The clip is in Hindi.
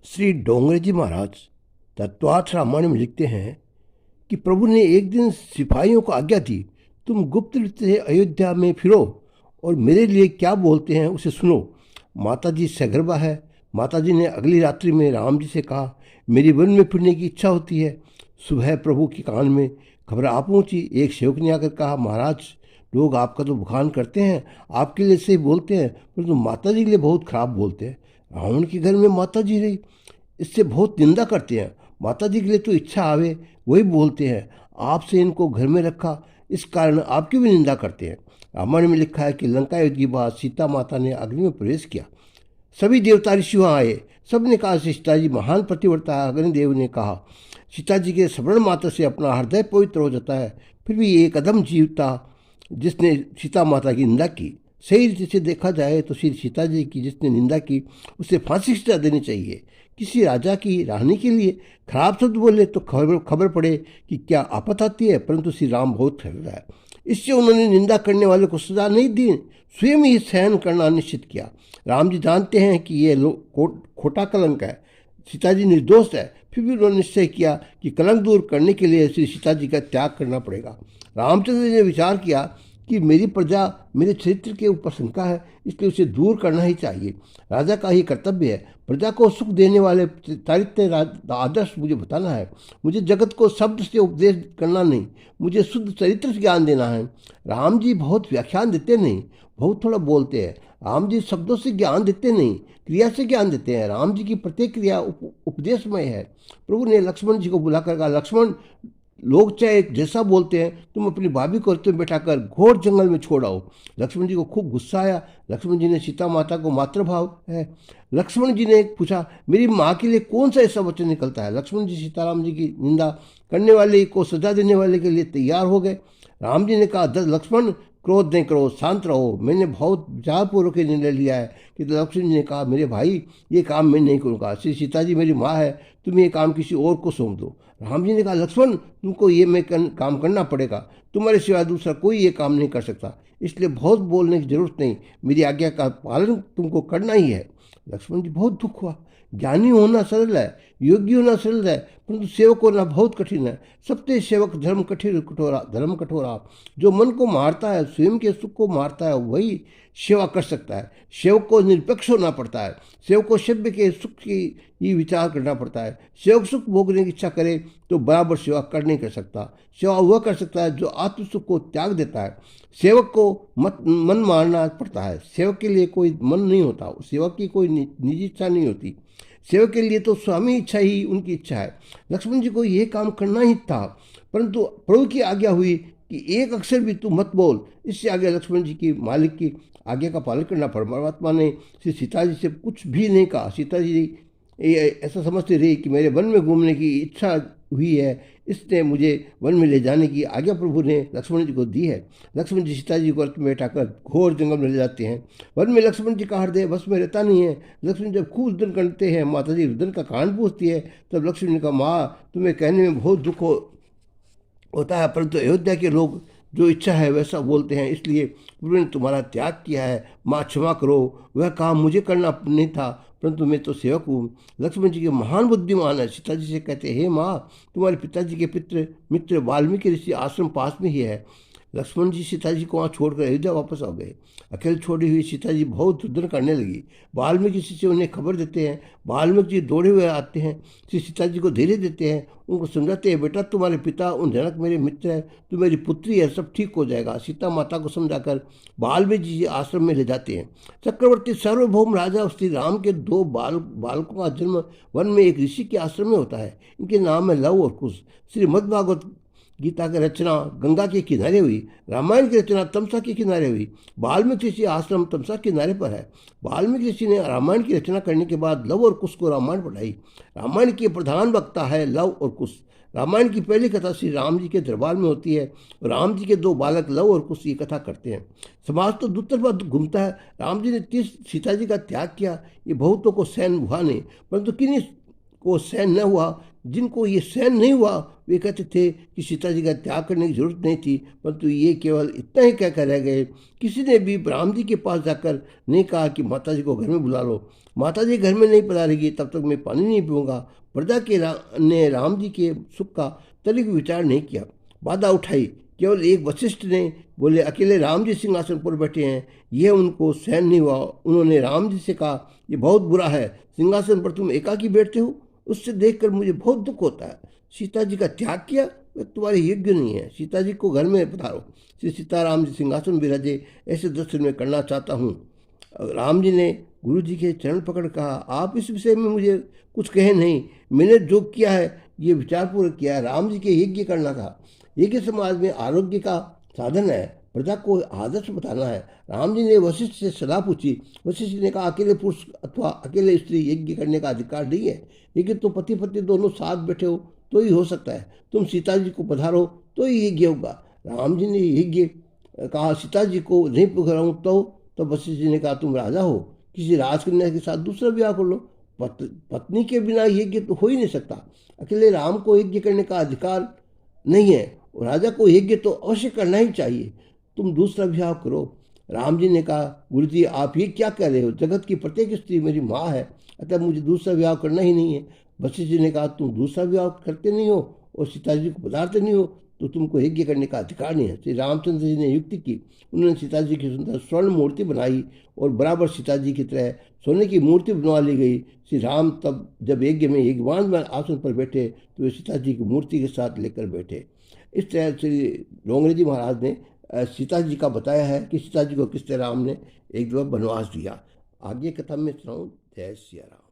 श्री डोंगरे जी महाराज तत्वार्थ रामायण में लिखते हैं कि प्रभु ने एक दिन सिपाहियों को आज्ञा दी, तुम गुप्त रीति से अयोध्या में फिरो और मेरे लिए क्या बोलते हैं उसे सुनो। माता जी सगर्भा है। माता जी ने अगली रात्रि में राम जी से कहा, मेरी वन में फिरने की इच्छा होती है। सुबह प्रभु के कान में खबर आ पहुंची। एक सेवक ने आकर कहा, महाराज लोग आपका तो बखान करते हैं, आपके लिए सही बोलते हैं, परंतु माता जी के लिए बहुत खराब बोलते हैं। रावण के घर में माता जी रही, इससे बहुत निंदा करते हैं। माता जी के लिए तो इच्छा आवे वही बोलते हैं। आपसे इनको घर में रखा, इस कारण आपकी भी निंदा करते हैं। रामायण में लिखा है कि लंका युद्ध के बाद सीता माता ने अग्नि में प्रवेश किया। सभी देवता ऋषि वहाँ आए। सब ने कहा, सीता जी महान पतिव्रता। अग्निदेव ने कहा, सीता जी के स्मरण मात्र से अपना हृदय पवित्र हो जाता है। फिर भी एक अदम जीव था जिसने सीता माता की निंदा की। सही रीति से देखा जाए तो श्री सीता जी की जिसने निंदा की उसे फांसी की सजा देनी चाहिए। किसी राजा की रानी के लिए खराब शब्द बोले तो खबर पड़े कि क्या आफत आती है, परंतु श्री राम बहुत ठहरा है। इससे उन्होंने निंदा करने वाले को सजा नहीं दी, स्वयं ही सहन करना निश्चित किया। राम जी जानते हैं कि ये खोटा कलंक है, सीता जी निर्दोष है, फिर भी उन्होंने निश्चय किया कि कलंक दूर करने के लिए श्री सीता जी का त्याग करना पड़ेगा। रामचंद्र जी ने विचार किया कि मेरी प्रजा मेरे चरित्र के ऊपर शंका है, इसलिए उसे दूर करना ही चाहिए। राजा का ही कर्तव्य है प्रजा को सुख देने वाले चारित्र आदर्श मुझे बताना है। मुझे जगत को शब्द से उपदेश करना नहीं, मुझे शुद्ध चरित्र से ज्ञान देना है। राम जी बहुत व्याख्यान देते नहीं, बहुत थोड़ा बोलते हैं। राम जी शब्दों से ज्ञान देते नहीं, क्रिया से ज्ञान देते हैं। राम जी की प्रत्येक क्रिया उपदेशमय है। प्रभु ने लक्ष्मण जी को बुलाकर कहा, लक्ष्मण लोग चाहे जैसा बोलते हैं, तुम अपनी भाभी को रथ में बैठाकर घोर जंगल में छोड़ आओ। लक्ष्मण जी को खूब गुस्सा आया। लक्ष्मण जी ने सीता माता को मातृभाव है। लक्ष्मण जी ने पूछा, मेरी माँ के लिए कौन सा ऐसा वचन निकलता है। लक्ष्मण जी सीताराम जी की निंदा करने वाले को सजा देने वाले के लिए तैयार हो गए। राम जी ने कहा, लक्ष्मण क्रोध नहीं करो, शांत रहो, मैंने बहुत विचारपूर्वक निर्णय लिया है। कि लक्ष्मण जी ने कहा, मेरे भाई ये काम मैं नहीं करूँगा। श्री सीता जी मेरी माँ है, तुम ये काम किसी और को सौंप दो। राम जी ने कहा, लक्ष्मण तुमको ये काम करना पड़ेगा, तुम्हारे सिवा दूसरा कोई ये काम नहीं कर सकता, इसलिए बहुत बोलने की जरूरत नहीं, मेरी आज्ञा का पालन तुमको करना ही है। लक्ष्मण जी बहुत दुख हुआ। ज्ञानी होना सरल है, योग्य होना सरल है, परंतु सेवक होना बहुत कठिन है। सबसे सेवक धर्म कठोरा। जो मन को मारता है, स्वयं के सुख को मारता है, वही सेवा कर सकता है। सेवक को निरपेक्ष होना पड़ता है। सेवक को सभ्य के सुख की ही विचार करना पड़ता है। सेवक सुख भोगने की इच्छा करे तो बराबर सेवा कर नहीं कर सकता। सेवा वह कर सकता है जो आत्म सुख को त्याग देता है। सेवक को मन मारना पड़ता है। सेवक के लिए कोई मन नहीं होता, सेवक की कोई निजी इच्छा नहीं होती। सेवक के लिए तो स्वामी इच्छा ही उनकी इच्छा है। लक्ष्मण जी को यह काम करना ही था, परंतु प्रभु की आज्ञा हुई कि एक अक्षर भी तू मत बोल। इससे आगे लक्ष्मण जी की मालिक की आज्ञा का पालन करना। परमात्मा ने श्री सीता जी से कुछ भी नहीं कहा। सीता जी ऐसा समझते रही कि मेरे वन में घूमने की इच्छा हुई है, इसने मुझे वन में ले जाने की आज्ञा प्रभु ने लक्ष्मण जी को दी है। लक्ष्मण जी सीता जी को रथ में बैठाकर घोर जंगल में ले जाते हैं। वन में लक्ष्मण जी का हृदय बस में रहता नहीं है। लक्ष्मण जब खूब रुदन करते हैं, माता जी रुदन का कारण पूछती है, तब लक्ष्मण जी का, माँ तुम्हें कहने में बहुत दुख होता है, परंतु अयोध्या के लोग जो इच्छा है वैसा बोलते हैं, इसलिए प्रभु ने तुम्हारा त्याग किया है। माँ क्षमा करो, वह काम मुझे करना नहीं था, परंतु मैं तो सेवक हूँ। लक्ष्मण जी के महान बुद्धिमान है। सीता जी से कहते हैं, हे माँ तुम्हारे पिताजी के मित्र वाल्मीकि ऋषि आश्रम पास में ही है। लक्ष्मण जी सीता जी को वहाँ छोड़कर अयोध्या वापस आ गए। अकेले छोड़ी हुई सीता जी बहुत रुदन करने लगी। वाल्मीकि ऋषि उन्हें खबर देते हैं। वाल्मीकि जी दौड़े हुए आते हैं, श्री सीता जी को धैर्य देते हैं, उनको समझाते हैं, बेटा तुम्हारे पिता उन जनक मेरे मित्र है, तू मेरी पुत्री है, सब ठीक हो जाएगा। सीता माता को समझाकर वाल्मीकि जी आश्रम में ले जाते हैं। चक्रवर्ती सार्वभौम राजा श्री राम के दो बालकों का जन्म वन में एक ऋषि के आश्रम में होता है। इनके नाम है लव और कुश। श्रीमद्भागवत गीता की रचना गंगा के किनारे हुई। रामायण की रचना तमसा के किनारे हुई। वाल्मीकि ऋषि आश्रम तमसा के किनारे पर है। वाल्मीकि ऋषि ने रामायण की रचना करने के बाद लव और कुश को रामायण पढ़ाई। रामायण के प्रधान वक्ता है लव और कुश। रामायण की पहली कथा श्री राम जी के दरबार में होती है और राम जी के दो बालक लव और कुश ये कथा करते हैं। समाज तो दूतर घूमता है। राम जी ने 30 सीता जी का त्याग किया, ये बहुतों को सहन हुआ नहीं, परंतु किन्हीं को सहन न हुआ, जिनको ये सहन नहीं हुआ वे कहते थे कि सीता जी का त्याग करने की जरूरत नहीं थी, परंतु ये केवल इतना ही कहकर रह गए। किसी ने भी राम जी के पास जाकर नहीं कहा कि माता जी को घर में बुला लो, माता जी घर में नहीं पधारेगी तब तक मैं पानी नहीं पीऊँगा। प्रजा के ने राम जी के सुख का तनिक विचार नहीं किया, बाधा उठाई। केवल एक वशिष्ठ ने बोले, अकेले राम जी सिंहासन पर बैठे हैं, यह उनको सहन नहीं हुआ। उन्होंने राम जी से कहा, ये बहुत बुरा है, सिंहासन पर तुम एकाकी बैठते हो, उससे देखकर मुझे बहुत दुख होता है। सीता जी का त्याग किया, वे तुम्हारे योग्य नहीं है, सीता जी को घर में पधारो, श्री सीताराम जी सिंहासन विराजे, ऐसे दर्शन में करना चाहता हूँ। राम जी ने गुरु जी के चरण पकड़ कहा, आप इस विषय में मुझे कुछ कहे नहीं, मैंने जो किया है ये विचारपूर्वक किया है। राम जी के यज्ञ करना था, यज्ञ समाज में आरोग्य का साधन है, प्रजा को आदर्श बताना है। राम जी ने वशिष्ठ से सलाह पूछी। वशिष्ठ ने कहा, अकेले पुरुष अथवा अकेले स्त्री यज्ञ करने का अधिकार नहीं है, यज्ञ तो पति पत्नी दोनों साथ बैठे हो तो ही हो सकता है, तुम सीता जी को पधारो तो ही यज्ञ होगा। राम जी ने यज्ञ कहा, सीता जी को नहीं पधारूं तो वशिष्ठ जी ने कहा, तुम राजा हो, किसी राजकन्या के साथ दूसरा विवाह कर लो, पत्नी के बिना यज्ञ तो हो ही नहीं सकता। अकेले राम को यज्ञ करने का अधिकार नहीं है, और राजा को यज्ञ तो अवश्य करना ही चाहिए, तुम दूसरा विवाह करो। राम जी ने कहा, गुरु जी आप ये क्या कह रहे हो, जगत की प्रत्येक स्त्री मेरी माँ है, अतः मुझे दूसरा विवाह करना ही नहीं है। वशिष्ठ जी ने कहा, तुम दूसरा विवाह करते नहीं हो और सीता जी को पधारते नहीं हो तो तुमको यज्ञ करने का अधिकार नहीं है। श्री रामचंद्र जी ने युक्ति की, उन्होंने सीता जी की सुंदर स्वर्ण मूर्ति बनाई और बराबर सीता जी की तरह सोने की मूर्ति बनवा ली गई। श्री राम तब जब यज्ञ में यज्ञवान आसन पर बैठे तो वे सीता जी की मूर्ति के साथ लेकर बैठे। इस तरह श्री डोंगरे जी महाराज ने सीता जी का बताया है कि सीता जी को किस तरह राम ने एक दफा वनवास दिया। आगे कथा में सुनाऊं। जय सिया राम।